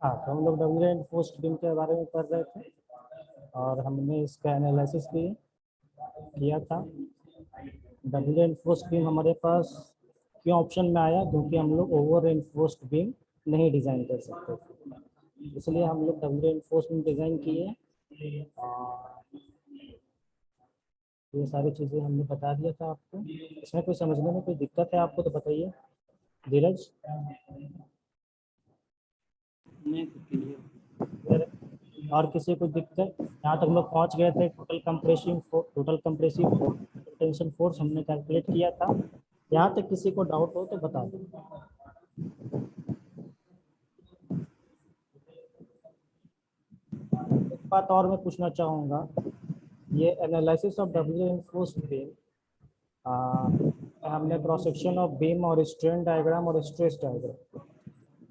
हाँ, तो हम लोग डब्ल्यू रेनफोर्स्ड बीम के बारे में पढ़ रहे थे और हमने इसका एनालिसिस भी किया था। डब्ल्यू रेनफोर्स्ड बीम हमारे पास क्यों ऑप्शन में आया, क्योंकि हम लोग ओवर रेनफोर्स्ड बीम नहीं डिज़ाइन कर सकते थे, इसलिए हम लोग डब्ल्यू रेनफोर्स्ड बीम डिज़ाइन किए। और ये सारी चीज़ें हमने बता दिया था आपको। इसमें कोई समझने में कोई दिक्कत है आपको तो बताइए धीरज। और किसी को दिक्कत? यहाँ तक हम लोग पहुँच गए थे। टोटल कंप्रेसिव टेंशन फोर्स हमने कैलकुलेट किया था। यहाँ तक किसी को डाउट हो तो बता दो। एक बात और मैं पूछना चाहूँगा, ये analysis of W reinforced beam, हमने क्रॉस सेक्शन ऑफ बीम और स्ट्रेन डायग्राम और स्ट्रेस डायग्राम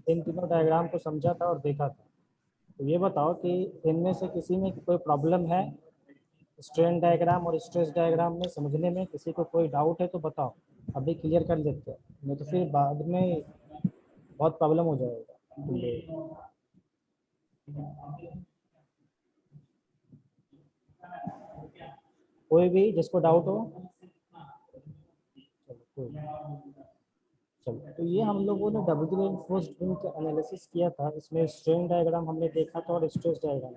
इन तीनों डायग्राम को समझा था और देखा था। तो ये बताओ कि इनमें से किसी में कोई प्रॉब्लम है स्ट्रेन डायग्राम और स्ट्रेस डायग्राम में समझने में? किसी को कोई डाउट है तो बताओ, अभी क्लियर कर देते हैं, नहीं तो फिर बाद में बहुत प्रॉब्लम हो जाएगा। कोई भी जिसको डाउट हो? चलो, तो ये हम लोगों ने डब्ल्यू रेनफोर्स्ड बीम का एनालिसिस किया था। इसमें स्ट्रेन डायग्राम हमने देखा था और स्ट्रेस डायग्राम।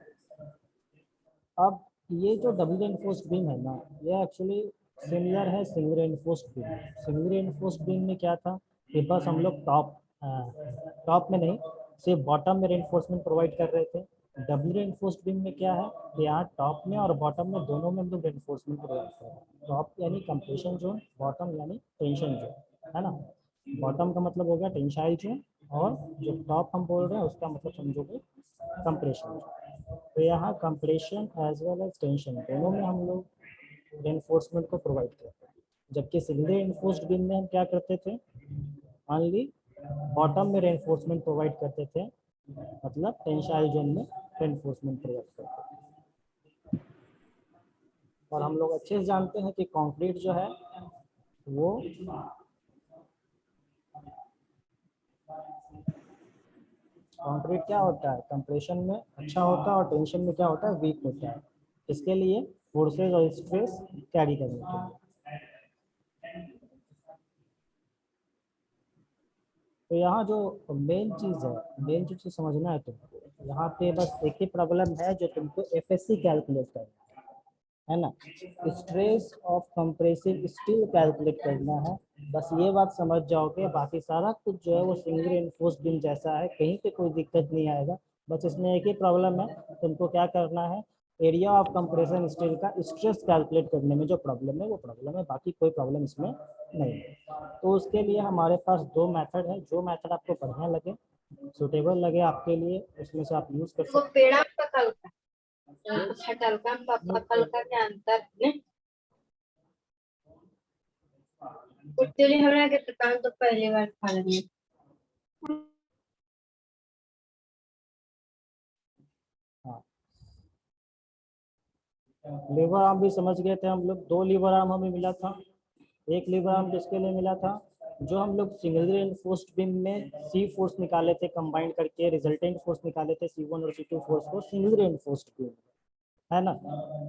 अब ये जो डबल रेनफोर्स्ड बीम है ना, ये एक्चुअली सिमिलर है single reinforced beam. Single reinforced beam में क्या था कि बस हम लोग टॉप में नहीं, सिर्फ बॉटम में रेनफोर्समेंट प्रोवाइड कर रहे थे। डबल रेनफोर्स्ड बीम में क्या है कि यहाँ टॉप में और बॉटम में दोनों में हम लोग रेनफोर्समेंट प्रोवाइड कर रहे हैं। टॉप यानी कंप्रेशन जोन, बॉटम यानी टेंशन जोन, है ना। बॉटम का मतलब हो गया टेंसाइल जोन, और जो टॉप हम बोल रहे हैं उसका मतलब समझोगे कंप्रेशन जोन। तो यहाँ compression as well as tension दोनों में हम लोग रेनफोर्समेंट को प्रोवाइड करते हैं। जबकि सिंगल रेनफोर्स्ड बीम में हम क्या करते थे, ओनली बॉटम में रेनफोर्समेंट प्रोवाइड करते थे, मतलब टेंसाइल जोन में रेनफोर्समेंट प्रोवाइड करते थे। और हम लोग अच्छे से जानते हैं कि कंक्रीट जो है वो कंक्रीट क्या होता है, कंप्रेशन में अच्छा होता है और टेंशन में क्या होता है, वीक होता है। इसके लिए फोर्सेज और स्ट्रेस कैरी करने के लिए। तो यहाँ जो मेन चीज़ है, मेन जो चीज़ समझना है तुमको, यहाँ पे बस एक ही प्रॉब्लम है जो तुमको एफएससी कैलकुलेट करना है ना, stress of compressive steel calculate करना है। बस ये बात समझ जाओगे, बाकी सारा कुछ जो है वो सिंगल रेनफोर्स्ड बीम जैसा है, कहीं पे कोई दिक्कत नहीं आएगा। बस इसमें एक ही प्रॉब्लम है, तुमको क्या करना है, एरिया ऑफ कंप्रेशन स्टील का स्ट्रेस कैलकुलेट करने में जो प्रॉब्लम है वो प्रॉब्लम है, बाकी कोई प्रॉब्लम इसमें नहीं है। तो उसके लिए हमारे पास दो मेथड है, जो मेथड आपको बढ़िया लगे, सुटेबल लगे आपके लिए, उसमें से आप यूज कर सकते हैं। पेड़ा पकल का छटल का पकल का क्या अंतर है? एक्चुअली हमरा के दुकान तो पहली बार खा रही है। हाँ, लीवर आर्म भी समझ गए थे हम लोग। दो लीवर आर्म हमें मिला था। एक लीवर आर्म किसके लिए मिला था, जो हम लोग सिंगल रेनफोर्स्ड बीम में सी फोर्स निकाले थे, कंबाइंड करके रिजल्टेंट फोर्स निकाले थे C1 और C2 फोर्स को सिंगल रेनफोर्स्ड बीम, है ना।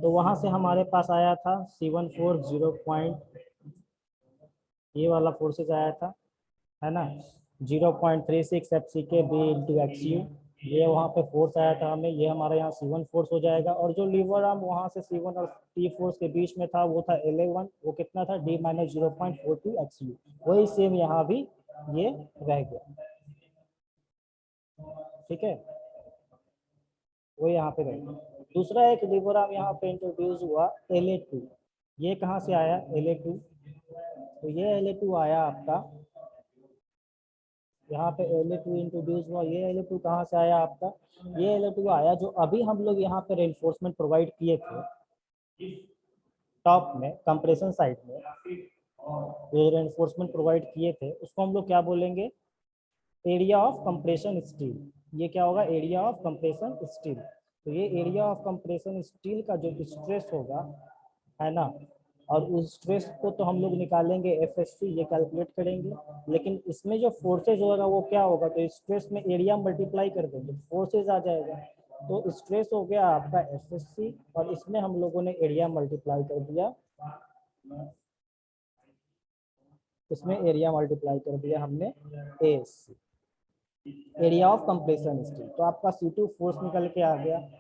तो वहां से हमारे पास आया था C1 फोर्स 0. ये वाला फोर्सेज आया था, है ना, 0.36 FCK B/XU। ये वहाँ पे फोर्स आया था हमें, ये हमारा यहाँ C1 फोर्स हो जाएगा। और जो लीवर आर्म वहाँ से C1 और T फोर्स के बीच में था वो था LA1, वो कितना था, D-0.42 XU। वही सेम यहाँ भी ये रह गया, ठीक है, वो यहाँ पे रह गया। दूसरा एक लीवर आर्म यहाँ पे इंट्रोड्यूस हुआ LA2। ये कहाँ से आया LA2, तो ये LA2 आया आपका यहाँ पे LA2 इंट्रोड्यूस हुआ। ये LA2 कहाँ से आया आपका, ये LA2 आया जो अभी हम लोग यहाँ पे रेनफोर्समेंट प्रोवाइड किए थे टॉप में कंप्रेशन साइड में, ये रेनफोर्समेंट प्रोवाइड किए थे, उसको हम लोग क्या बोलेंगे, एरिया ऑफ कंप्रेशन स्टील। ये क्या होगा, एरिया ऑफ कंप्रेशन स्टील। तो ये एरिया ऑफ कंप्रेशन स्टील का जो स्ट्रेस होगा, है ना, और उस स्ट्रेस को तो हम लोग निकालेंगे एफएससी, ये कैलकुलेट करेंगे, लेकिन इसमें जो फोर्सेज होगा वो क्या होगा, तो स्ट्रेस में एरिया मल्टीप्लाई कर देंगे, फोर्सेज आ जाएगा, तो स्ट्रेस हो गया आपका एफएससी, और इसमें हम लोगों ने एरिया मल्टीप्लाई कर दिया, इसमें एरिया मल्टीप्लाई कर दिया हमने ASC, area of compression steel. तो आपका C2 फोर्स निकल के आ गया।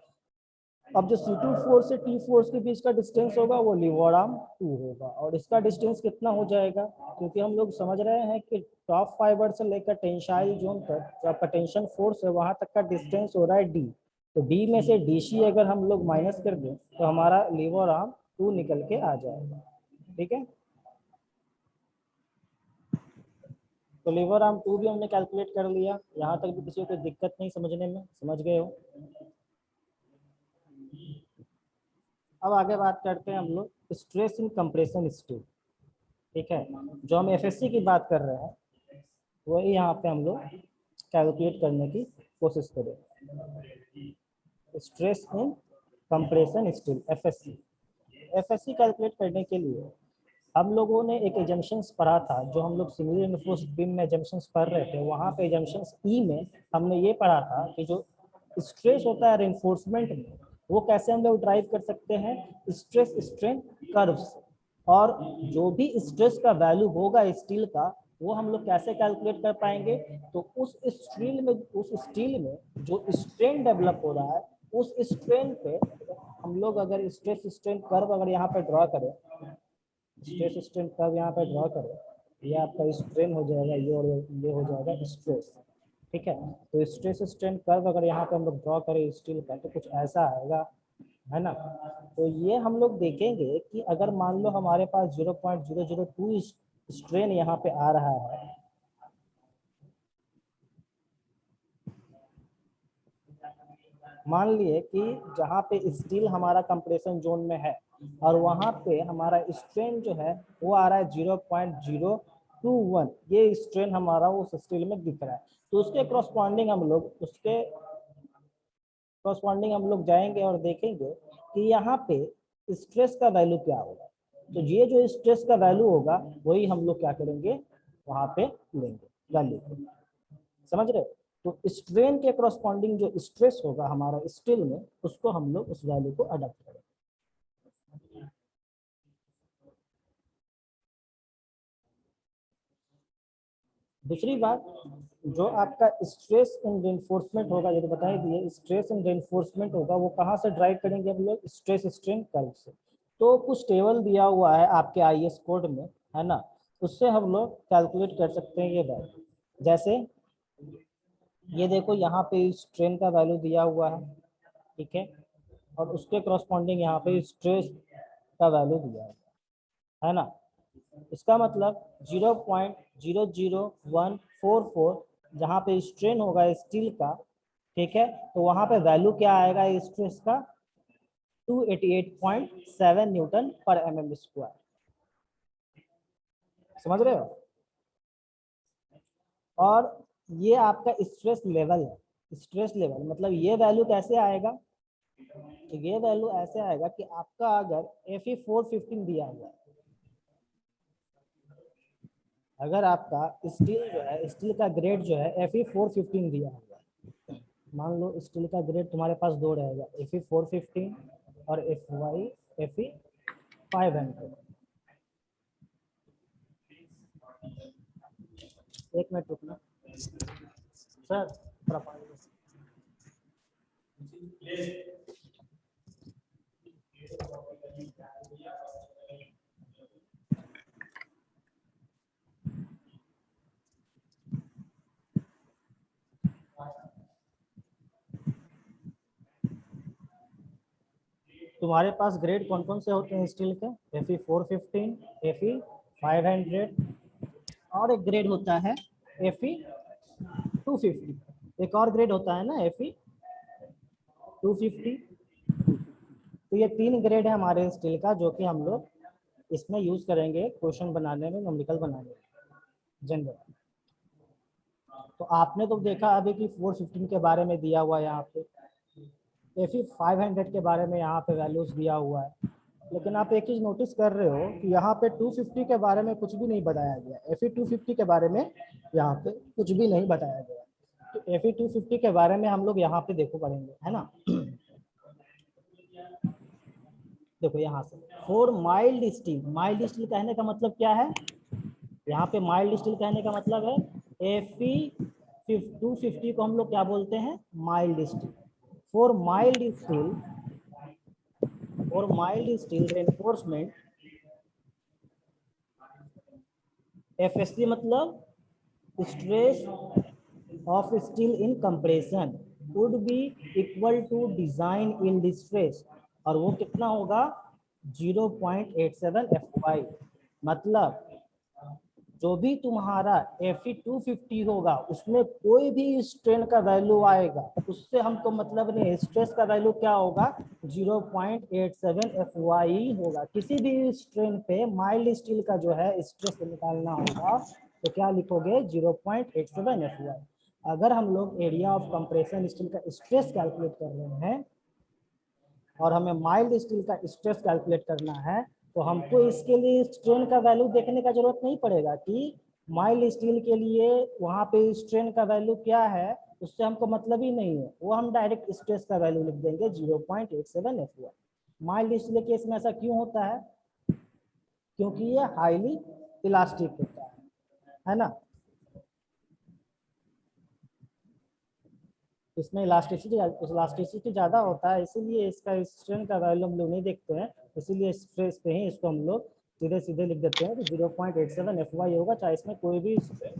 अब जो C2 फोर्स से T फोर्स के बीच का डिस्टेंस होगा वो लिवोराम 2 होगा, और इसका डिस्टेंस कितना हो जाएगा, क्योंकि हम लोग समझ रहे हैं कि टॉप फाइबर से लेकर टेंसाइल जोन तक जो आपका टेंशन फोर्स है वहां तक का डिस्टेंस हो रहा है D, तो D में से DC अगर हम लोग माइनस कर दें तो हमारा लिवोराम 2 निकल के आ जाएगा। ठीक है, तो लिवोराम 2 भी हमने कैलकुलेट कर लिया। यहाँ तक भी किसी को कोई दिक्कत नहीं समझने में, समझ गए हो। अब आगे बात करते हैं हम लोग स्ट्रेस इन कंप्रेशन स्टील। ठीक है, जो हम एफएससी की बात कर रहे हैं वही यहाँ पे हम लोग कैलकुलेट करने की कोशिश करें। Stress in compression steel FSc, FSc calculate करने के लिए हम लोगों ने एक एजम्पशंस पढ़ा था, जो हम लोग सिमिलर इन्फोर्स्ड बीम में एजम्पशंस पढ़ रहे थे, वहाँ पे एजम्पशंस ई में हमने ये पढ़ा था कि जो स्ट्रेस होता है रेनफोर्समेंट में वो कैसे हम लोग ड्राइव कर सकते हैं, स्ट्रेस स्ट्रेन कर्व से, और जो भी स्ट्रेस का वैल्यू होगा स्टील का वो हम लोग कैसे कैलकुलेट कर पाएंगे, तो उस स्टील में जो स्ट्रेन डेवलप हो रहा है उस स्ट्रेन पे हम लोग अगर स्ट्रेस स्ट्रेन कर्व अगर यहाँ पे ड्रॉ करें, स्ट्रेस स्ट्रेन कर्व यहाँ पे ड्रॉ करें, ये आपका स्ट्रेन हो जाएगा ये, और ये हो जाएगा स्ट्रेस। ठीक है, तो स्ट्रेस स्ट्रेन कर्व अगर यहाँ पे हम लोग ड्रॉ करें स्टील का तो कुछ ऐसा आएगा, है ना। तो ये हम लोग देखेंगे कि अगर मान लो हमारे पास 0.002 स्ट्रेन यहाँ पे आ रहा है, मान लिए कि जहाँ पे स्टील हमारा कंप्रेशन जोन में है और वहाँ पे हमारा स्ट्रेन जो है वो आ रहा है 0.021, ये स्ट्रेन हमारा उस स्टील में दिख रहा है, तो उसके क्रॉसपॉन्डिंग हम लोग जाएंगे और देखेंगे कि यहाँ पे स्ट्रेस का वैल्यू क्या होगा, तो ये जो स्ट्रेस का वैल्यू होगा वही हम लोग क्या करेंगे वहाँ पे लेंगे वैल्यू को, समझ रहे हो। तो स्ट्रेन के क्रॉसपॉन्डिंग जो स्ट्रेस होगा हमारा स्टील में उसको हम लोग उस वैल्यू को अडॉप्ट करेंगे। दूसरी बात, जो आपका स्ट्रेस इन रेनफोर्समेंट होगा, ये तो बता ही दिए, स्ट्रेस इन रेनफोर्समेंट होगा वो कहाँ से ड्राइव करेंगे हम लोग, स्ट्रेस स्ट्रेन कर्व से। तो कुछ टेबल दिया हुआ है आपके आईएएस कोड में, है ना, उससे हम लोग कैलकुलेट कर सकते हैं ये वैल्यू। जैसे ये देखो यहाँ पे स्ट्रेन का वैल्यू दिया हुआ है, ठीक है, और उसके क्रॉसपॉन्डिंग यहाँ पे स्ट्रेस का वैल्यू दिया है ना। इसका मतलब 0.00144 जहाँ पे स्ट्रेन होगा स्टील का, ठीक है, तो वहाँ पे वैल्यू क्या आएगा स्ट्रेस का, 288.7 न्यूटन पर mm स्क्वायर, समझ रहे हो। और ये आपका स्ट्रेस लेवल है, स्ट्रेस लेवल मतलब ये वैल्यू कैसे आएगा, तो ये वैल्यू ऐसे आएगा कि आपका अगर Fe 415 दिया हुआ है, अगर आपका स्टील जो है स्टील का ग्रेड जो है Fe 415 दिया हुआ है, मान लो स्टील का ग्रेड तुम्हारे पास दो रहेगा, Fe 415 और Fe 500। एक मिनट रुकना सर, थोड़ा पानी दो। तुम्हारे पास ग्रेड कौन कौन से होते हैं स्टील के, Fe 415, Fe 500, और एक ग्रेड होता है Fe 250, एक और ग्रेड होता है ना Fe 250। तो ये तीन ग्रेड है हमारे स्टील का जो कि हम लोग इसमें यूज करेंगे क्वेश्चन बनाने में, न्यूमेरिकल बनाने में जनरल। तो आपने तो देखा अभी कि 415 के बारे में दिया हुआ है यहाँ पे, Fe 500 के बारे में यहाँ पे वैल्यूज दिया हुआ है, लेकिन आप एक चीज नोटिस कर रहे हो कि यहाँ पे 250 के बारे में कुछ भी नहीं बताया गया। Fe 250 के बारे में यहाँ पे कुछ भी नहीं बताया गया। तो Fe 250 के बारे में हम लोग यहाँ पे देखो पढ़ेंगे, है ना। देखो यहाँ से फॉर माइल्ड स्टील कहने का मतलब क्या है, यहाँ पे माइल्ड स्टील कहने का मतलब है Fe 250 को हम लोग क्या बोलते हैं, mild steel. For mild steel reinforcement, FSC मतलब stress of steel in compression would be equal to design yield stress, और वो कितना होगा 0.87 FY। मतलब जो भी तुम्हारा Fe 250 होगा उसमें कोई भी स्ट्रेन का वैल्यू आएगा उससे हमको मतलब नहीं, स्ट्रेस का वैल्यू क्या होगा 0.87 FY होगा। किसी भी स्ट्रेन पे माइल्ड स्टील का जो है स्ट्रेस निकालना होगा तो क्या लिखोगे 0.87 FY। अगर हम लोग एरिया ऑफ कंप्रेशन स्टील का स्ट्रेस कैलकुलेट कर रहे हैं और हमें माइल्ड स्टील का स्ट्रेस कैलकुलेट करना है तो हमको इसके लिए स्ट्रेन का वैल्यू देखने का जरूरत नहीं पड़ेगा कि माइल्ड स्टील के लिए वहां पे स्ट्रेन का वैल्यू क्या है, उससे हमको मतलब ही नहीं है। वो हम डायरेक्ट स्ट्रेस का वैल्यू लिख देंगे 0.87 FY। माइल्ड स्टील केस में ऐसा क्यों होता है, क्योंकि ये हाईली इलास्टिक होता है ना। इसमें इलास्टिसिटी ज़्यादा होता है, इसीलिए इसका स्ट्रेन का वैल्यू हम लोग नहीं देखते हैं। इसीलिए स्ट्रेस पे ही इसको हम लोग सीधे सीधे लिख देते हैं कि 0.87 FY होगा, चाहे इसमें कोई भी स्ट्रेन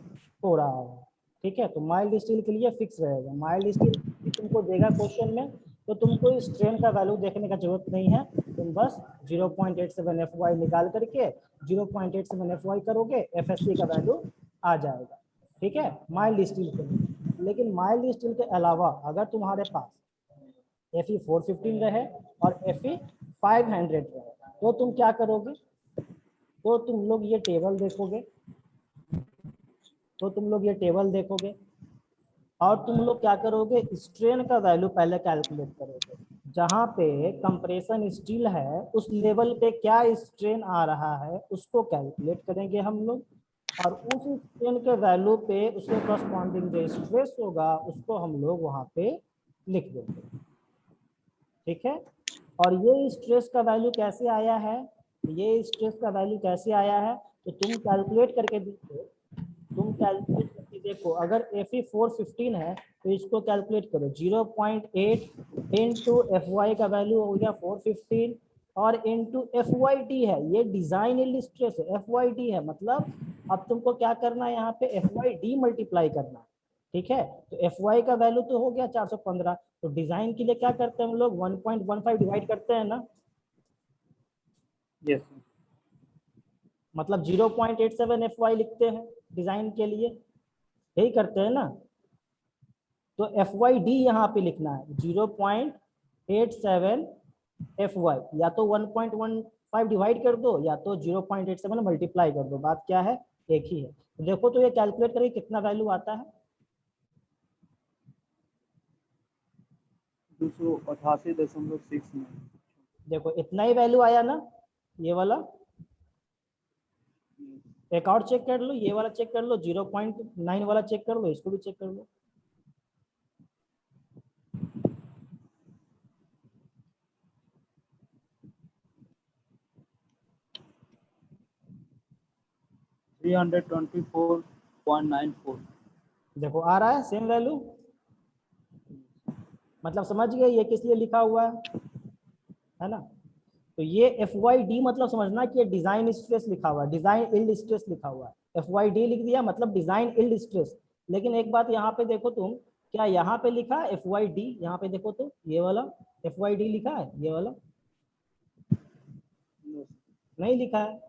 हो रहा हो। ठीक है, तो माइल्ड स्टील के लिए फिक्स रहेगा। माइल्ड स्टील तुमको देगा क्वेश्चन में तो तुमको स्ट्रेन का वैल्यू देखने का जरूरत नहीं है, तुम बस 0.87 FY निकाल करके 0.87 FY करोगे, FSC का वैल्यू आ जाएगा। ठीक है, माइल्ड स्टील के लिए। लेकिन माइल्ड स्टील के अलावा अगर तुम्हारे पास Fe 415 रहे और Fe 500 रहे तो तुम क्या करोगे, तो तुम लोग ये टेबल देखोगे और तुम लोग क्या करोगे, स्ट्रेन का वैल्यू पहले कैलकुलेट करोगे। जहां पे कंप्रेशन स्टील है उस लेवल पे क्या स्ट्रेन आ रहा है उसको कैलकुलेट करेंगे हम लोग, और उस स्ट्रेन के वैल्यू पे उसके करस्पॉन्डिंग जो स्ट्रेस होगा उसको हम लोग वहां पे लिख देंगे। ठीक है, और ये स्ट्रेस का वैल्यू कैसे आया है, ये स्ट्रेस का वैल्यू कैसे आया है तो तुम कैलकुलेट करके देखो। अगर Fe 415 है तो इसको कैलकुलेट करो, 0.8 इंटू FY का वैल्यू हो गया 415 और इंटू FYD है, ये डिजाइन यील्ड स्ट्रेस है, FYD है। मतलब अब तुमको क्या करना है, यहाँ पे FYD मल्टीप्लाई करना है। ठीक है, तो FY का वैल्यू तो हो गया 415, तो डिजाइन के लिए क्या करते हैं हम लोग 1.15 डिवाइड करते हैं ना। यस मतलब 0.87 FY लिखते हैं डिजाइन के लिए, यही करते हैं ना। तो FYD यहाँ पे लिखना है 0.87 FY, या तो 1.15 डिवाइड कर दो या तो 0.87 मल्टीप्लाई कर दो, बात क्या है एक ही है। तो देखो तो ये कैलकुलेट करिए कितना वैल्यू आता है, 288.69। देखो इतना ही वैल्यू आया ना ये वाला। एक और चेक कर लो, ये वाला चेक कर लो, 0.9 वाला चेक कर लो, इसको भी चेक कर लो। देखो आ रहा है सेम वैल्यू, मतलब समझ गए ये किस लिए लिखा हुआ है ना। तो ये FYD मतलब समझना कि ये डिजाइन स्ट्रेस लिखा हुआ है, डिजाइन यील्ड स्ट्रेस लिखा हुआ है। FYD लिख दिया मतलब डिजाइन यील्ड स्ट्रेस। लेकिन एक बात यहाँ पे देखो तुम, क्या यहाँ पे लिखा है FYD, यहाँ पे देखो तो ये वाला FYD लिखा है, ये वाला नहीं लिखा है।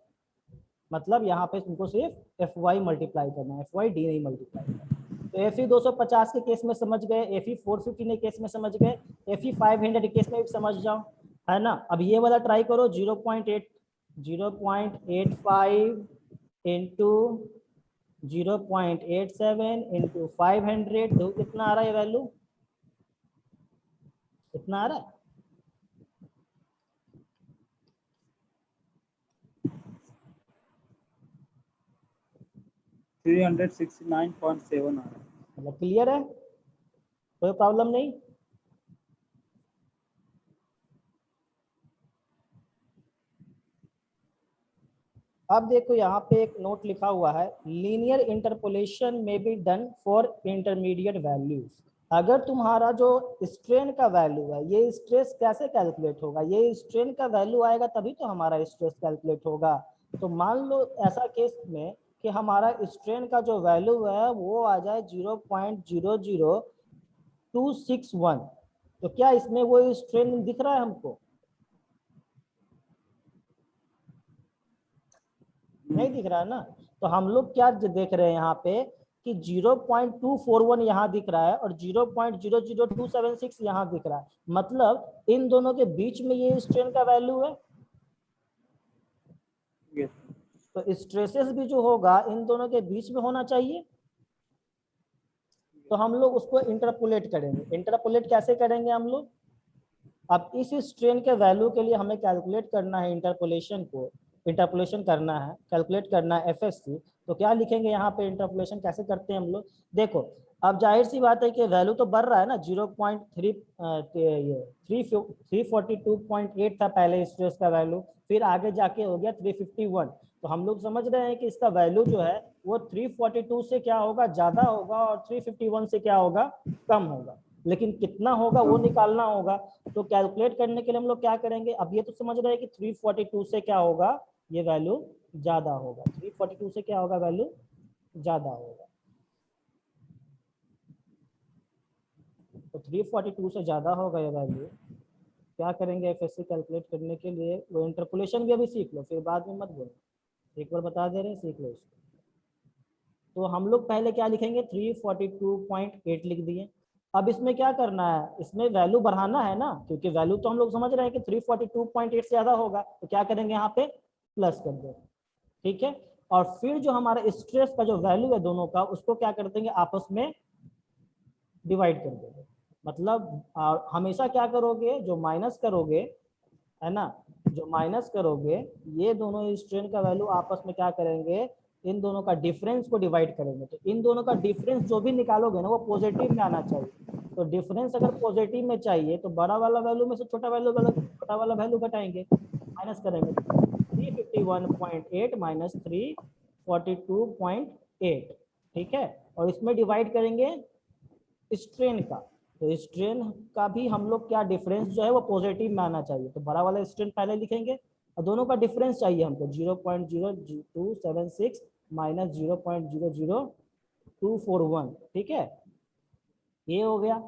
मतलब यहाँ पे तुमको सिर्फ FY मल्टीप्लाई करना है, FYD नहीं मल्टीप्लाई करना। तो Fe 250 के केस में समझ गए, Fe 450 के केस में समझ गए, Fe 500 के केस में भी समझ जाओ, है ना। अब ये वाला ट्राई करो 0.85 इंटू 0.87 इंटू 500, देखो कितना आ रहा है वैल्यू, कितना आ रहा है 369.7 आ रहा है। मतलब क्लियर है, कोई प्रॉब्लम नहीं। अब देखो यहाँ पे एक नोट लिखा हुआ है, लीनियर इंटरपोलेशन में be done for intermediate values. अगर तुम्हारा जो स्ट्रेन का वैल्यू है, ये स्ट्रेस कैसे कैलकुलेट होगा, ये स्ट्रेन का वैल्यू आएगा तभी तो हमारा स्ट्रेस कैलकुलेट होगा। तो मान लो ऐसा केस में कि हमारा स्ट्रेन का जो वैल्यू है वो आ जाए 0.00261, तो क्या इसमें वो स्ट्रेन दिख रहा है हमको? नहीं दिख रहा है ना। तो हम लोग क्या देख रहे हैं यहाँ पे कि 0.241 यहाँ दिख रहा है और 0.00276 यहाँ दिख रहा है, मतलब इन दोनों के बीच में ये स्ट्रेन का वैल्यू है। Yes. तो स्ट्रेसेस भी जो होगा इन दोनों के बीच में होना चाहिए। तो हम लोग उसको इंटरपोलेट करेंगे। इंटरपोलेट कैसे करेंगे हम लोग? अब इस स्ट्रेन के वैल्यू के लिए हमें कैलकुलेट करना है, इंटरपोलेशन करना है, कैलकुलेट करना है एफएससी। तो क्या लिखेंगे यहाँ पे, इंटरपोलेशन कैसे करते हैं हम लोग? देखो अब जाहिर सी बात है कि वैल्यू तो बढ़ रहा है ना, 342.8 था पहले स्ट्रेस का वैल्यू, फिर आगे जाके हो गया 351। तो हम लोग समझ रहे हैं कि इसका वैल्यू जो है वो 342 से क्या होगा, ज्यादा होगा, और 351 से क्या होगा, कम होगा। लेकिन कितना होगा वो निकालना होगा। तो कैलकुलेट करने के लिए हम लोग क्या करेंगे, अब ये तो समझ रहे हैं कि 342 से क्या होगा, ये वैल्यू ज्यादा होगा। 342 से क्या होगा, वैल्यू ज्यादा होगा। तो 342 से ज्यादा होगा ये वैल्यू। क्या करेंगे एफएससी कैलकुलेट करने के लिए, वो इंटरपोलेशन भी अभी सीख लो, फिर बाद में मत बोलो, एक बार बता दे रहे हैं, सीख लो इसको। तो हम लोग पहले क्या लिखेंगे, 342.8 लिख दिए। अब इसमें क्या करना है, इसमें वैल्यू बढ़ाना है ना, क्योंकि वैल्यू तो हम लोग समझ रहे हैं कि 342.8 से ज्यादा होगा। तो क्या करेंगे, यहाँ पे प्लस कर देंगे, ठीक है। और फिर जो हमारा स्ट्रेस का जो वैल्यू है दोनों का, उसको क्या कर देंगे, आपस में डिवाइड कर देंगे। मतलब हमेशा क्या करोगे, जो माइनस करोगे है ना, जो माइनस करोगे, ये दोनों स्ट्रेन का वैल्यू आपस में क्या करेंगे, इन दोनों का डिफरेंस को डिवाइड करेंगे। तो इन दोनों का डिफरेंस जो भी निकालोगे ना, वो पॉजिटिव में आना चाहिए। तो डिफरेंस अगर पॉजिटिव में चाहिए तो बड़ा वाला वैल्यू में से छोटा वाला वैल्यू घटाएंगे, माइनस करेंगे। 351.8 माइनस 342.8, ठीक है। और इसमें डिवाइड करेंगे स्ट्रेन का। तो स्ट्रेन का भी हम लोग क्या, डिफरेंस जो है वो पॉजिटिव में आना चाहिए। तो बड़ा वाला स्ट्रेन पहले लिखेंगे, और दोनों का डिफरेंस चाहिए हमको 0.0276 माइनस 0.00241, ठीक है, ये हो गया।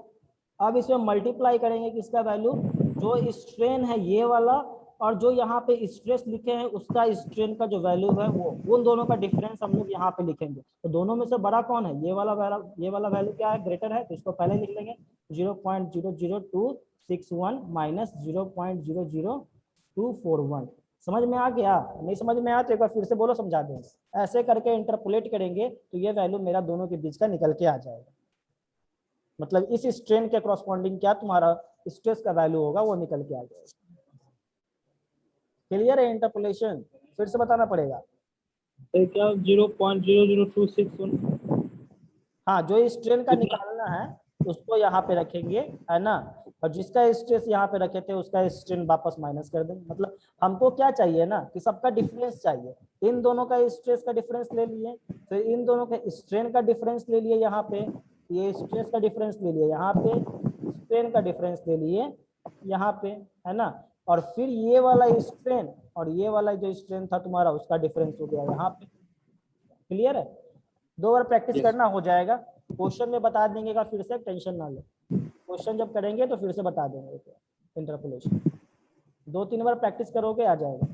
अब इसमें मल्टीप्लाई करेंगे किसका वैल्यू, जो स्ट्रेन है ये वाला, और जो यहाँ पे स्ट्रेस लिखे हैं उसका स्ट्रेन का जो वैल्यू है वो, उन दोनों का डिफरेंस हम लोग यहाँ पे लिखेंगे। तो दोनों में से बड़ा कौन है, ये वाला वैल्यू क्या है, ग्रेटर है, तो इसको पहले लिख लेंगे 0.00261 माइनस 0.00241। समझ में आ गया? नहीं समझ में आया तो एक बार फिर से बोलो, समझा देंगे। ऐसे करके इंटरपोलेट करेंगे तो ये वैल्यू मेरा दोनों के बीच का निकल के आ जाएगा। मतलब इस स्ट्रेन के करस्पॉन्डिंग क्या तुम्हारा स्ट्रेस का वैल्यू होगा, वो निकल के आ जाएगा। क्लियर है इंटरपोलेशन? फिर से बताना पड़ेगा। तो क्या 0.00261? हाँ, जो स्ट्रेन का निकालना है उसको यहाँ पे रखेंगे, है ना, और जिसका स्ट्रेस यहाँ पे रखे थे उसका स्ट्रेन वापस माइनस कर देंगे। मतलब हमको क्या चाहिए ना, कि सबका डिफरेंस चाहिए। इन दोनों का स्ट्रेस का डिफरेंस ले लिए, फिर इन दोनों के स्ट्रेन का डिफरेंस ले लिए, यहाँ पे ये स्ट्रेस का डिफरेंस ले लिए, यहाँ पे स्ट्रेन का डिफरेंस ले लिए, यहाँ पे, है ना। और फिर ये वाला स्ट्रेन और ये वाला जो स्ट्रेन था तुम्हारा, उसका डिफरेंस हो गया यहाँ पे। क्लियर है? 2 बार प्रैक्टिस करना हो जाएगा, क्वेश्चन में बता देंगे का, फिर से टेंशन ना लो। क्वेश्चन जब करेंगे तो फिर से बता देंगे इंटरपोलेशन। 2-3 बार प्रैक्टिस करोगे आ जाएगा।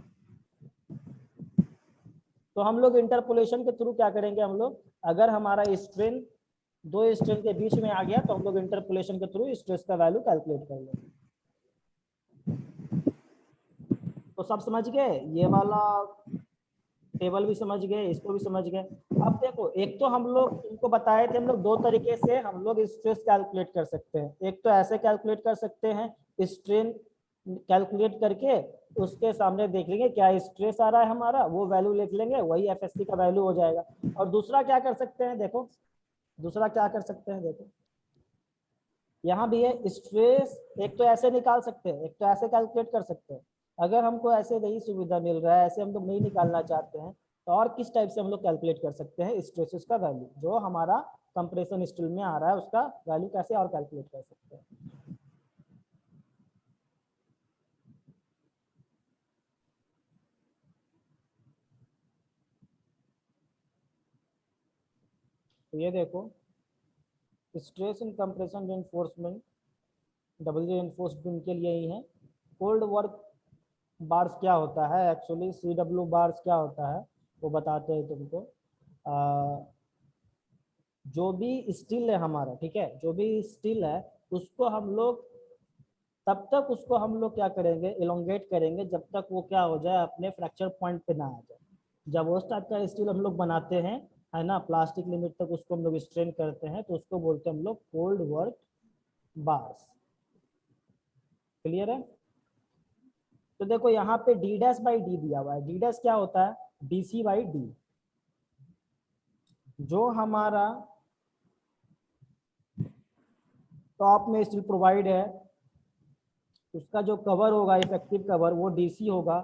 तो हम लोग इंटरपोलेशन के थ्रू क्या करेंगे, हम लोग अगर हमारा स्ट्रेन 2 स्ट्रेन के बीच में आ गया तो हम लोग इंटरपोलेशन के थ्रू स्ट्रेस का वैल्यू कैलकुलेट कर लेंगे। तो सब समझ गए, ये वाला टेबल भी समझ गए, इसको भी समझ गए। अब देखो, एक तो हम लोग तुमको बताए थे, हम लोग 2 तरीके से हम लोग स्ट्रेस कैलकुलेट कर सकते हैं। एक तो ऐसे कैलकुलेट कर सकते हैं, स्ट्रेन कैलकुलेट करके उसके सामने देख लेंगे क्या स्ट्रेस आ रहा है हमारा, वो वैल्यू लिख लेंगे, वही एफएससी का वैल्यू हो जाएगा। और दूसरा क्या कर सकते हैं, देखो दूसरा क्या कर सकते हैं, देखो यहाँ भी है स्ट्रेस, एक तो ऐसे निकाल सकते हैं, एक तो ऐसे कैलकुलेट कर सकते हैं। अगर हमको ऐसे नहीं सुविधा मिल रहा है, ऐसे हम लोग नहीं निकालना चाहते हैं, तो और किस टाइप से हम लोग कैलकुलेट कर सकते हैं स्ट्रेसेस का वैल्यू, जो हमारा कंप्रेशन स्टील में आ रहा है उसका वैल्यू कैसे और कैलकुलेट कर सकते हैं। तो ये देखो stress in compression reinforcement double reinforced beam के लिए ही है। कोल्ड वर्क बार्स क्या होता है, एक्चुअली CW बार्स क्या होता है वो बताते हैं तुमको। जो भी स्टील है हमारा, ठीक है, जो भी स्टील है उसको हम लोग तब तक उसको हम लोग क्या करेंगे, इलोंगेट करेंगे जब तक वो क्या हो जाए, अपने फ्रैक्चर पॉइंट पे ना आ जाए। जब उस टाइप का स्टील हम लोग बनाते हैं, है ना, प्लास्टिक लिमिट तक उसको हम लोग स्ट्रेन करते हैं, तो उसको बोलते हैं हम लोग कोल्ड वर्क बार्स। क्लियर है। तो देखो यहाँ पे D डैश बाई डी दिया हुआ है। D डैश क्या होता है, DC बाई डी। जो हमारा टॉप में स्टील प्रोवाइड है उसका जो कवर होगा, इफेक्टिव कवर, वो DC होगा,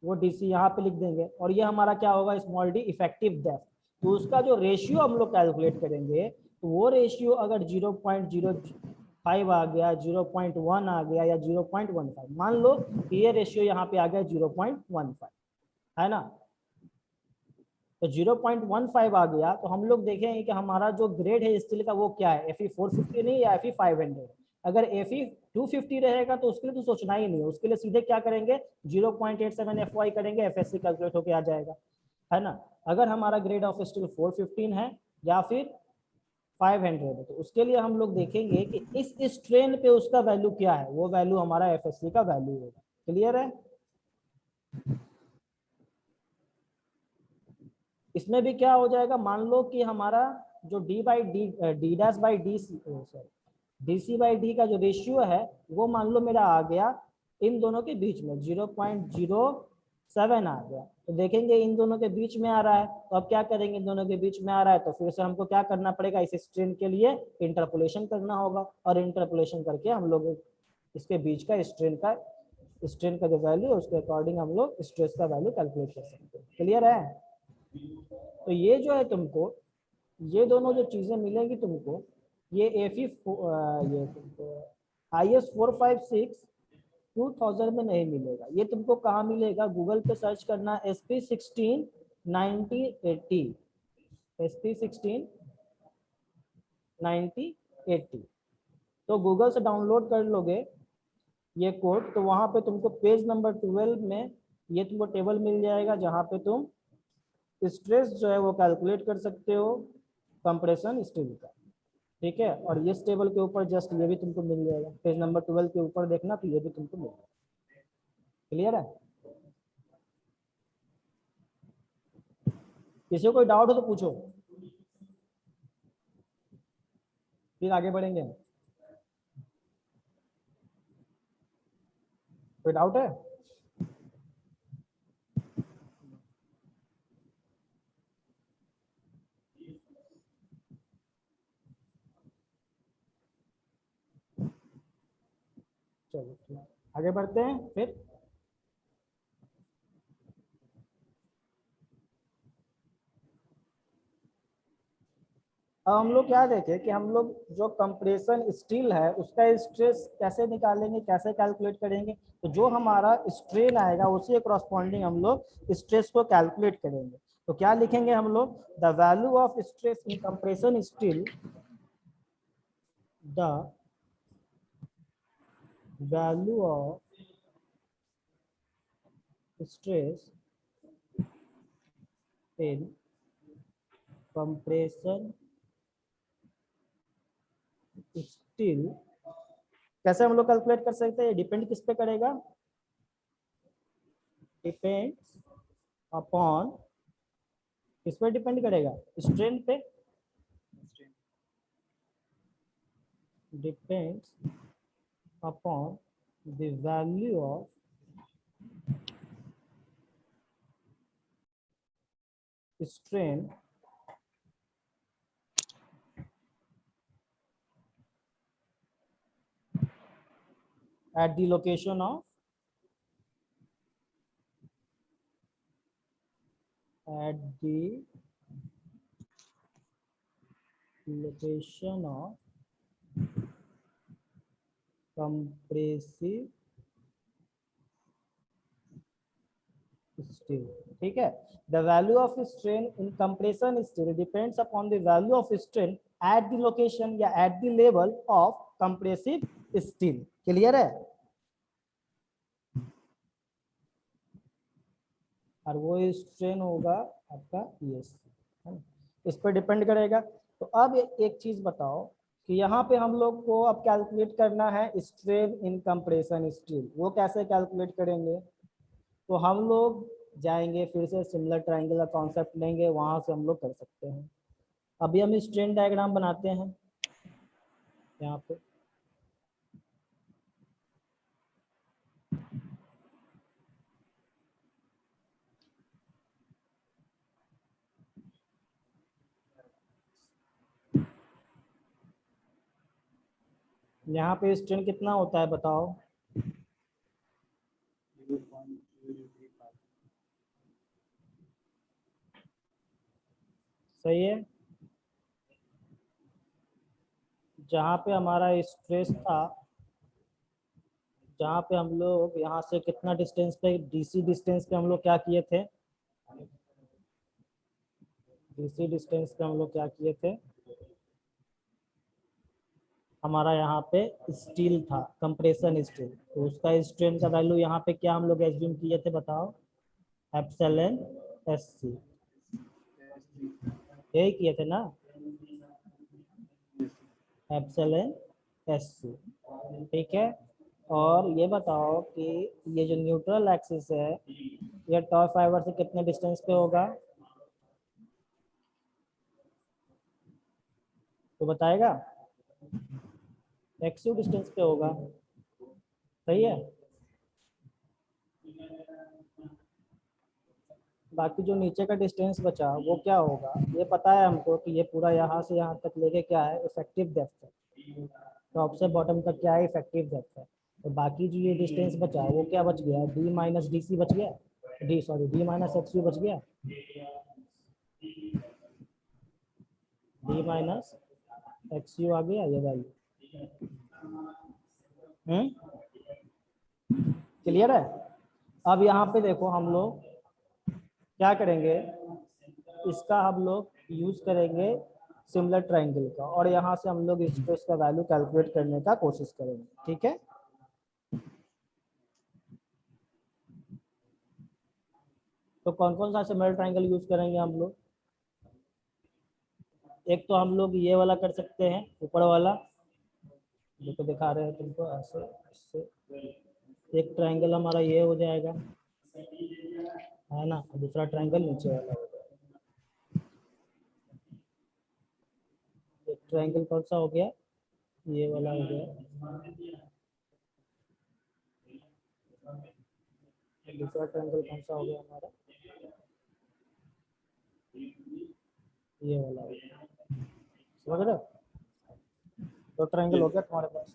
वो DC यहाँ पे लिख देंगे। और ये हमारा क्या होगा, स्मॉल d इफेक्टिव डेप्थ। तो उसका जो रेशियो हम लोग कैलकुलेट करेंगे, तो वो रेशियो अगर 0.05 आ गया, 0.1 आ गया या 0.15, मान लो कि ये रेशियो यहाँ पे आ गया 0.15, है ना। तो 0.15 आ गया तो हम लोग देखेंगे कि हमारा जो ग्रेड है स्टील का वो क्या है, Fe450 नहीं या Fe500। अगर Fe250 रहेगा तो उसके लिए तो सोचना ही नहीं है, उसके लिए सीधे क्या करेंगे 0.87 FY करेंगे, एफएससी कैलकुलेट होके आ जाएगा, है ना। अगर हमारा ग्रेड ऑफ स्टील 415 है या फिर 500 है, तो उसके लिए हम लोग देखेंगे कि इस स्ट्रेन पे उसका वैल्यू क्या है, वो वैल्यू हमारा एफएससी का वैल्यू होगा। क्लियर है। इसमें भी क्या हो जाएगा, मान लो कि हमारा जो D dash by D sorry DC by D का जो रेशियो है वो मान लो मेरा आ गया इन दोनों के बीच में 0.07 आ गया। तो देखेंगे इन दोनों के बीच में आ रहा है, तो अब क्या करेंगे, इन दोनों के बीच में आ रहा है तो फिर से हमको क्या करना पड़ेगा, इस स्ट्रेन के लिए इंटरपोलेशन करना होगा, और इंटरपोलेशन करके हम लोग इसके बीच का स्ट्रेन का जो वैल्यू है उसके अकॉर्डिंग हम लोग स्ट्रेस का वैल्यू कैलकुलेट कर सकते हैं। क्लियर है। तो ये जो है तुमको, ये दोनों जो चीजें मिलेंगी तुमको, ये ये तुमको IS456 2000 में नहीं मिलेगा। ये तुमको कहाँ मिलेगा, गूगल पे सर्च करना SP16 9080, SP16 9080। तो गूगल से डाउनलोड कर लोगे ये कोड, तो वहाँ पे तुमको पेज नंबर 12 में ये तुमको टेबल मिल जाएगा जहाँ पे तुम स्ट्रेस जो है वो कैलकुलेट कर सकते हो कंप्रेशन स्टील का। ठीक है, और इस टेबल के ऊपर जस्ट ये भी तुमको मिल जाएगा, पेज नंबर 12 के ऊपर देखना, तो ये भी तुमको मिल जाएगा। क्लियर है। किसी को कोई डाउट हो तो पूछो, फिर आगे बढ़ेंगे। कोई डाउट है। चलो आगे बढ़ते हैं फिर। अब हम लोग क्या देखें कि हम लोग जो कंप्रेशन स्टील है उसका स्ट्रेस कैसे निकालेंगे, कैसे कैलकुलेट करेंगे। तो जो हमारा स्ट्रेन आएगा उसी करस्पॉन्डिंग हम लोग स्ट्रेस को कैलकुलेट करेंगे। तो क्या लिखेंगे हम लोग, the value of stress in compression steel, the value of stress in compression steel कैसे हम लोग कैलकुलेट कर सकते हैं, डिपेंड किस पे करेगा, डिपेंड्स अपॉन, किस पे डिपेंड करेगा, स्ट्रेन पे, depends upon the value of strain at the location of compressive steel. ठीक है, the value of strain in compression steel depends upon the value of strain at the location या at the level of compressive steel. Clear है? और वो strain होगा आपका ESC, इस पर डिपेंड करेगा। तो अब एक चीज बताओ कि यहाँ पे हम लोग को अब कैलकुलेट करना है स्ट्रेन इन कंप्रेशन स्टील। वो कैसे कैलकुलेट करेंगे? तो हम लोग जाएंगे फिर से सिमिलर ट्रायंगल का कॉन्सेप्ट लेंगे, वहां से हम लोग कर सकते हैं। अभी हम स्ट्रेन डायग्राम बनाते हैं यहाँ पे। यहाँ पे स्ट्रेन कितना होता है बताओ? 0.035। सही है। जहाँ पे हमारा स्ट्रेस था, जहाँ पे हम लोग यहाँ से कितना डिस्टेंस पे, DC डिस्टेंस पे हम लोग क्या किए थे? DC डिस्टेंस पे हम लोग क्या किए थे? हमारा यहाँ पे स्टील था, कंप्रेशन स्टील, तो उसका स्ट्रेन का वैल्यू यहाँ पे क्या हम लोग एज्यूम किए थे बताओ? एप्सिलॉन SC, यही किए थे ना? एप्सिलॉन SC, ठीक है। और ये बताओ कि ये जो न्यूट्रल एक्सिस है, ये टॉप फाइबर से कितने डिस्टेंस पे होगा? तो बताएगा? XU डिस्टेंस पे होगा, सही है। बाकी जो नीचे का डिस्टेंस बचा वो क्या होगा? ये पता है हमको कि ये पूरा यहाँ से यहाँ तक लेके क्या है? इफेक्टिव डेप्थ है। टॉप से बॉटम तक क्या है? इफेक्टिव डेप्थ है। तो बाकी जो ये डिस्टेंस बचा वो क्या बच गया? D माइनस DC बच गया, D माइनस XU बच गया, D माइनस XU आ गया ये वैल्यू। क्लियर है? अब यहाँ पे देखो हम लोग क्या करेंगे, इसका हम लोग यूज करेंगे सिमिलर ट्रायंगल का, और यहाँ से हम लोग स्ट्रेस का वैल्यू कैलकुलेट करने का कोशिश करेंगे। ठीक है, तो कौन कौन सा सिमिलर ट्रायंगल यूज करेंगे हम लोग? एक तो हम लोग ये वाला कर सकते हैं, ऊपर वाला जो तो दिखा रहे हैं तुमको ऐसे, इससे एक ट्रायंगल हमारा ये हो जाएगा, है ना, दूसरा ट्रायंगल नीचे वाला हो जाएगा। एक ट्रायंगल कौन सा हो गया? ये वाला हो गया। दूसरा ट्रायंगल कौन सा हो गया हमारा? ये वाला हो गया। समझ रहे हो? तो ट्रायंगल हो गया तुम्हारे पास।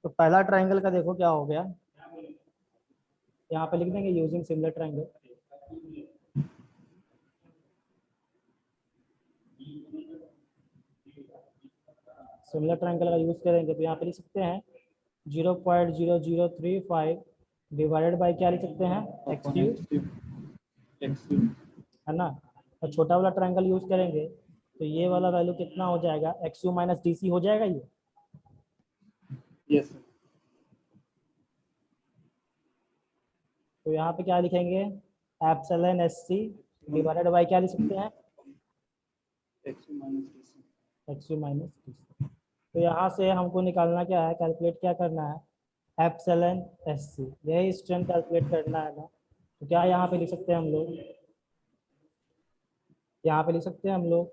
तो पहला ट्रायंगल का देखो क्या हो गया, यहाँ पे लिख देंगे using similar triangle. Similar triangle का यूज करेंगे तो यहाँ पे लिख सकते हैं 0.0035 डिवाइडेड बाय क्या लिख सकते हैं? XU, है ना। और छोटा वाला ट्रायंगल यूज करेंगे तो ये वाला वैल्यू कितना हो जाएगा? XU माइनस DC हो जाएगा ये। यस। तो यहाँ पे क्या लिखेंगे? एप्सिलॉन SC डिवाइडेड बाय क्या लिख सकते हैं? XU minus DC। तो यहाँ से हमको निकालना क्या है, कैलकुलेट क्या करना है? एप्सिलॉन SC, यही स्ट्रेन कैलकुलेट करना है ना। तो क्या यहाँ पे लिख सकते हैं हम लोग? यहाँ पे लिख सकते हैं हम लोग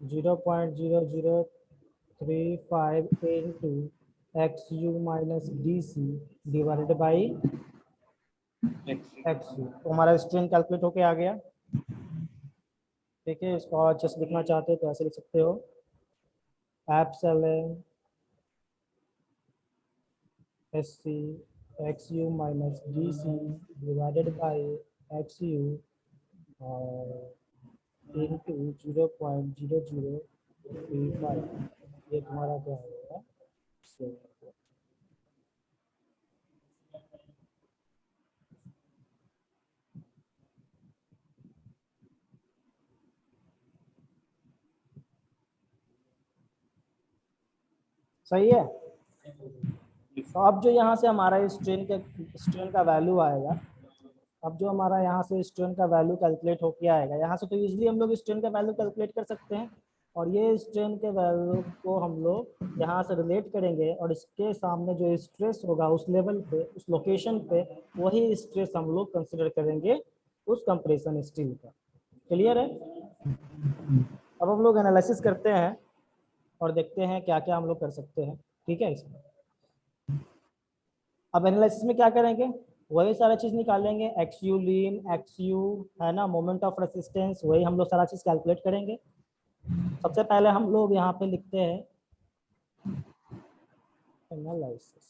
0.0035 into XU minus DC divided by X you. तो हमारा स्ट्रेन कैलकुलेट होके आ गया। ठीक है, इसको और अच्छे से लिखना चाहते हो तो ऐसे लिख सकते हो, epsilon S C X U minus D C divided by X U और इंटू 0.0035। ये तुम्हारा क्या होगा, सही है। तो अब जो यहाँ से हमारा स्ट्रेन का वैल्यू आएगा, अब जो हमारा यहाँ से स्ट्रेन का वैल्यू कैलकुलेट होके आएगा, यहाँ से तो इजीली हम लोग स्ट्रेन का वैल्यू कैलकुलेट कर सकते हैं। और ये स्ट्रेन के वैल्यू को हम लोग यहाँ से रिलेट करेंगे और इसके सामने जो स्ट्रेस होगा उस लेवल पे, उस लोकेशन पे, वही स्ट्रेस हम लोग कंसिडर करेंगे उस कंप्रेशन स्टील का। क्लियर है। अब हम लोग एनालिसिस करते हैं और देखते हैं क्या क्या हम लोग कर सकते हैं। ठीक है, इसमें अब एनालिसिस में क्या करेंगे, वही सारा चीज निकालेंगे, x you lean, x you है ना, मोमेंट ऑफ रेसिस्टेंस, वही हम लोग सारा चीज कैलकुलेट करेंगे। सबसे पहले हम लोग यहाँ पे लिखते हैं एनालिसिस।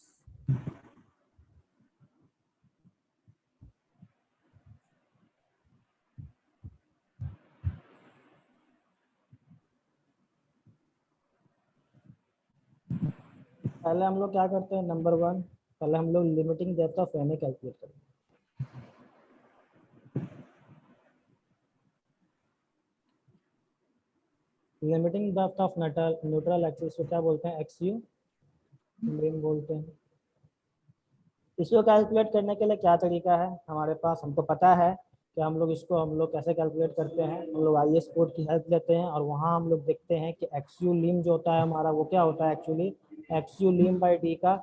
पहले हम लोग क्या करते हैं, नंबर 1, पहले हम लोग limiting depth of N calculate करेंगे। Limiting depth of neutral axis को क्या बोलते हैं, एक्स यू बोलते हैं। इसको कैलकुलेट करने के लिए क्या तरीका है हमारे पास, हमको पता है कि हम लोग कैसे कैलकुलेट करते हैं। हम लोग आई एस कोड की हेल्प लेते हैं और वहाँ हम लोग देखते हैं कि एक्स यू लीम जो होता है हमारा, वो क्या होता है एक्चुअली, एक्स यू लीम बाई डी का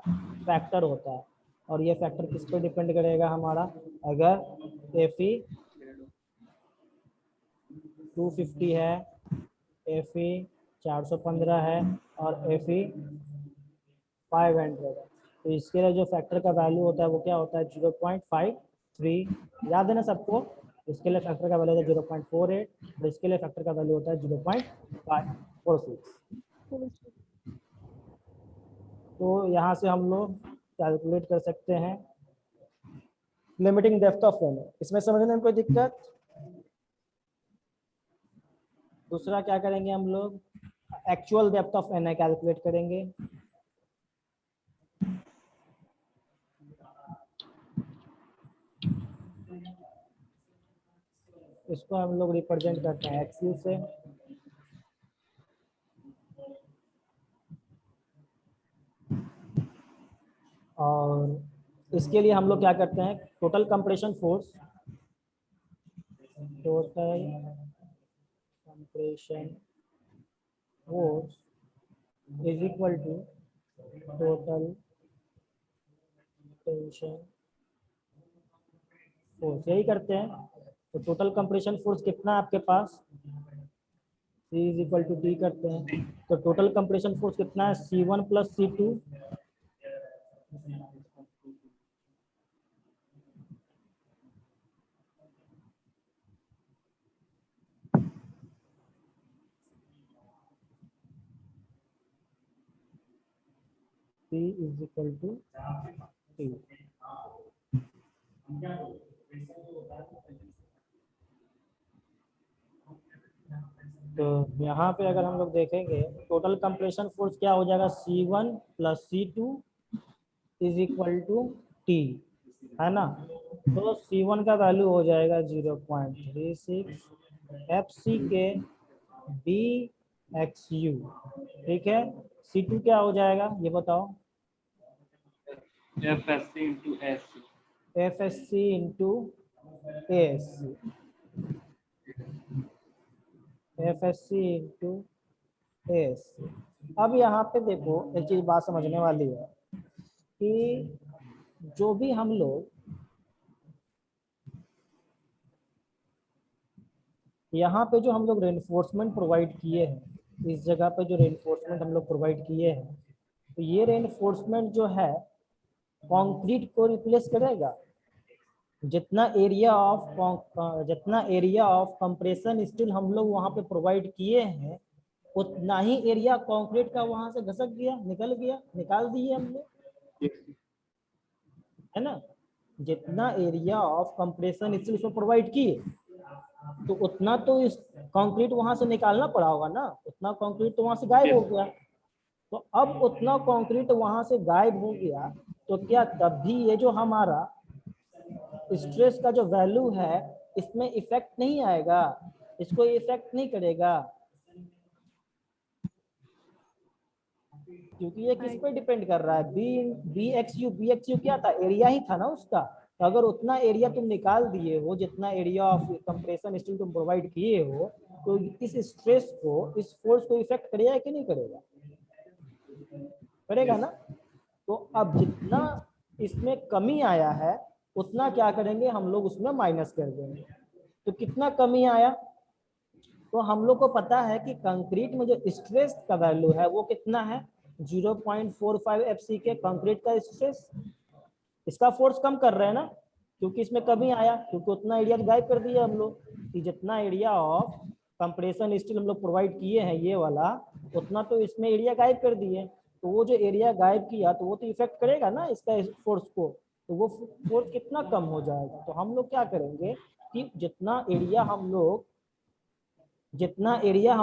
फैक्टर होता है। और ये फैक्टर किस पर डिपेंड करेगा हमारा, अगर एफ ई 250 है, एफ ई 415 है और एफ ई 500 है, तो इसके लिए जो फैक्टर का वैल्यू होता है वो क्या होता है 0.53। याद है ना सबको, इसके लिए फैक्टर का वैल्यू होता है 0.48 और इसके लिए फैक्टर का वैल्यू होता है 0.546। तो यहाँ से हम लोग कैलकुलेट कर सकते हैं लिमिटिंग डेप्थ ऑफ एन। इसमें समझने में कोई दिक्कत। दूसरा क्या करेंगे हम लोग, actual depth of N calculate करेंगे। इसको हम लोग रिप्रेजेंट करते हैं एक्स यू से। और इसके लिए हम लोग क्या करते हैं, total compression force, total compression force is equal to total tension force, यही करते हैं। तो टोटल कंप्रेशन फोर्स कितना है आपके पास, C is equal to D करते हैं। तो टोटल कंप्रेशन फोर्स कितना है, C1 plus C2 C is equal to T। तो यहाँ पे अगर हम लोग देखेंगे टोटल कंप्रेशन फोर्स क्या हो जाएगा, C1 plus C2 is equal to T, है ना। तो C1 का वैल्यू हो जाएगा 0.36 FC के BXU। ठीक है, C2 क्या हो जाएगा ये बताओ, FSC into SC। FSC into ASC, FSC into ASC। अब यहाँ पे देखो एक चीज बात समझने वाली है कि जो भी हम लोग यहाँ पे जो हम लोग रेनफोर्समेंट प्रोवाइड किए हैं, इस जगह पे जो रेनफोर्समेंट हम लोग प्रोवाइड किए हैं, तो ये रेनफोर्समेंट जो है कंक्रीट को रिप्लेस करेगा, जितना एरिया ऑफ कंप्रेशन स्टील हम लोग वहां पे प्रोवाइड किए हैं, उतना ही एरिया कंक्रीट का वहां से घसक गया, निकाल दिए हमने, है ना। जितना एरिया ऑफ कंप्रेशन स्टील उसमें प्रोवाइड किए, तो उतना तो इस कंक्रीट वहां से निकालना पड़ा होगा ना, उतना कंक्रीट तो वहां से गायब हो गया। तो अब उतना कंक्रीट वहां से गायब हो गया, तो क्या तब भी ये जो हमारा स्ट्रेस का जो वैल्यू है इसमें इफेक्ट नहीं आएगा, इसको इफेक्ट नहीं करेगा, क्योंकि ये किस पे डिपेंड कर रहा है, बी एक्स यू क्या था, एरिया ही था ना उसका। तो अगर उतना एरिया तुम निकाल दिए हो, जितना एरिया ऑफ कंप्रेशन स्टील तुम प्रोवाइड किए हो, तो इस स्ट्रेस को, इस फोर्स को इफेक्ट करेगा कि नहीं करेगा, करेगा ना। तो अब जितना इसमें कमी आया है उतना क्या करेंगे हम लोग, उसमें माइनस कर देंगे। तो कितना कमी आया, तो हम लोग को पता है कि कंक्रीट में जो स्ट्रेस का वैल्यू है वो कितना है, 0.45 FC के कंक्रीट का स्ट्रेस। इसका फोर्स कम कर रहे हैं ना, क्योंकि इसमें कमी आया, क्योंकि उतना एरिया गायब कर दिया हम लोग, कि जितना एरिया ऑफ कंप्रेशन स्टील हम लोग प्रोवाइड किए हैं ये वाला, उतना तो इसमें एरिया गायब कर दिए। तो वो जो एरिया गायब किया तो वो तो इफेक्ट करेगा ना इसका फोर्स को, तो वो फोर्स कितना कम हो जाएगा। तो हम लोग क्या करेंगे कि जितना एरिया हम